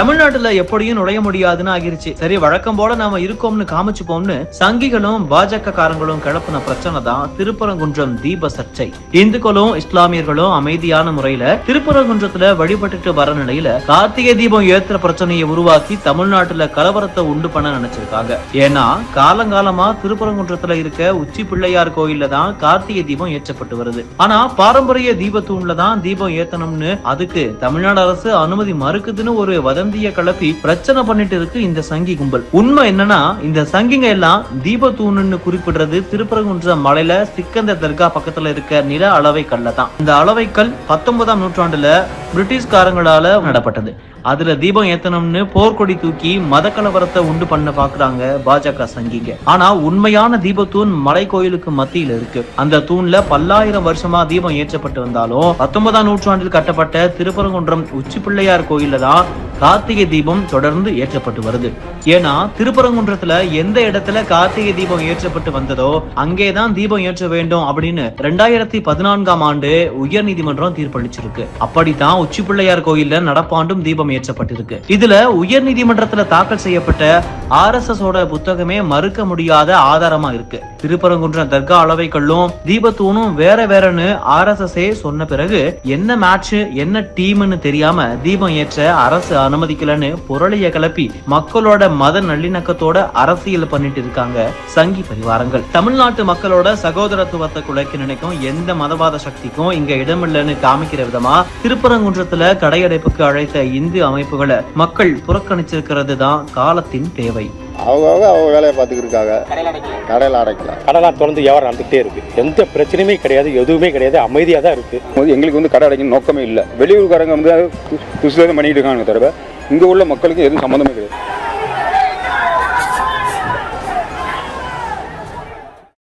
தமிழ்நாட்டுல எப்படியும் நுழைய முடியாதுன்னு ஆகிருச்சு. சரி, வழக்கம் போல நாம இருக்கோம்னு காமிச்சுப்போம்னு சங்கிகளும் பாஜக காரங்களும் கிளப்பின பிரச்சனை தான் திருப்பரங்குன்றம் தீப சர்ச்சை. இந்துக்களும் இஸ்லாமியர்களும் அமைதியான முறையில திருப்பரங்குன்றத்துல வழிபட்டுட்டு வர நிலையில கார்த்திகை தீபம் ஏத்துற பிரச்சனையை உருவாக்கி தமிழ்நாட்டுல கலவரத்தை உண்டு பண்ண நினைச்சிருக்காங்க. ஏன்னா காலங்காலமா திருப்பரங்குன்றத்துல இருக்க உச்சி பிள்ளையார் கோயில்ல தான் கார்த்திகை தீபம் ஏற்றப்பட்டு வருது. ஆனா பாரம்பரிய தீபத்தூண்ல தான் தீபம் ஏத்தணும்னு அதுக்கு தமிழ்நாடு அரசு அனுமதி மறுக்குதுன்னு ஒரு வதந்திய கிளப்பி பிரச்சனை பண்ணிட்டு இருக்கு இந்த சங்கி கும்பல். உண்மை என்னன்னா, இந்த சங்கிங்க எல்லாம் தீபத்தூண்னு குறிப்பிடுறது திருப்பரங்குன்றம் மலையில சிக்கந்தர் தர்கா பக்கத்துல இருக்க நில அளவை கல்ல தான். இந்த அளவை கல் 19ஆம் நூற்றாண்டுல பிரிட்டிஷ்காரங்களால நடப்பட்டது. அதுல தீபம் ஏத்தனம்னு போர்க்கொடி தூக்கி மத கலவரத்தை உண்டு பண்ண பாக்குறாங்க பாஜக சங்கிங்க. ஆனா உண்மையான தீபத்தூண் மலை கோயிலுக்கு மத்தியில இருக்கு. அந்த தூண்ல பல்லாயிரம் வருஷமா தீபம் ஏற்றப்பட்டு வந்தாலும் 19ஆம் நூற்றாண்டில் கட்டப்பட்ட திருப்பரங்குன்றம் உச்சி பிள்ளையார் கோயில்ல தான் கார்த்திகை தீபம் தொடர்ந்து ஏற்றப்பட்டு வருது. ஏன்னா திருப்பரங்குன்றத்துல எந்த இடத்துல கார்த்திகை தீபம் ஏற்றப்பட்டு வந்ததோ அங்கேதான் தீபம் ஏற்ற வேண்டும் அப்படின்னு 2014ஆம் ஆண்டு உயர் நீதிமன்றம் தீர்ப்பளிச்சிருக்கு. அப்படித்தான் உச்சி பிள்ளையார் கோயில்ல நடப்பாண்டும் தீபம் ஏற்றப்பட்டிருக்கு. இதுல உயர் நீதிமன்றத்துல தாக்கல் செய்யப்பட்ட RSS ஓட புத்தகமே மறுக்க முடியாத ஆதாரமா இருக்கு. திருப்பரங்குன்றம் தர்கா அளவைகளும் தீபத்தூணும் வேற வேறன்னு RSS சொன்ன பிறகு என்ன மேட்ச் என்ன டீம்னு தெரியாம தீபம் ஏற்ற அரசு அனுமதிக்கலன்னு புரளிய கிளப்பி மக்களோட மத நல்லிணக்கத்தோட அரசியல் பண்ணிட்டு இருக்காங்க சங்கி பரிவாரங்கள். தமிழ்நாட்டு மக்களோட சகோதரத்துவத்தை குலைக்க நினைக்கும் எந்த மதவாத சக்திக்கும் இங்க இடமில்லைன்னு காமிக்கிற விதமா திருப்பரங்குன்றத்துல கடையடைப்புக்கு அழைத்த இந்து அமைப்புகளை மக்கள் புறக்கணிச்சிருக்கிறது தான் காலத்தின் தேவை. அவங்க வேலையை பார்த்துக்கிருக்காங்க. கடையில் அடைக்கல, கடைலாம் திறந்து வியாபாரம் நடந்துகிட்டே இருக்கு. எந்த பிரச்சனையுமே கிடையாது, எதுவுமே கிடையாது, அமைதியாக தான் இருக்கு. எங்களுக்கு கடை அடைக்கணும் நோக்கமே இல்லை. வெளியூர்காரங்க குசிலேருந்து பண்ணிட்டு இருக்காங்க தவிர இங்கே உள்ள மக்களுக்கு எதுவும் சம்மந்தமே கிடையாது.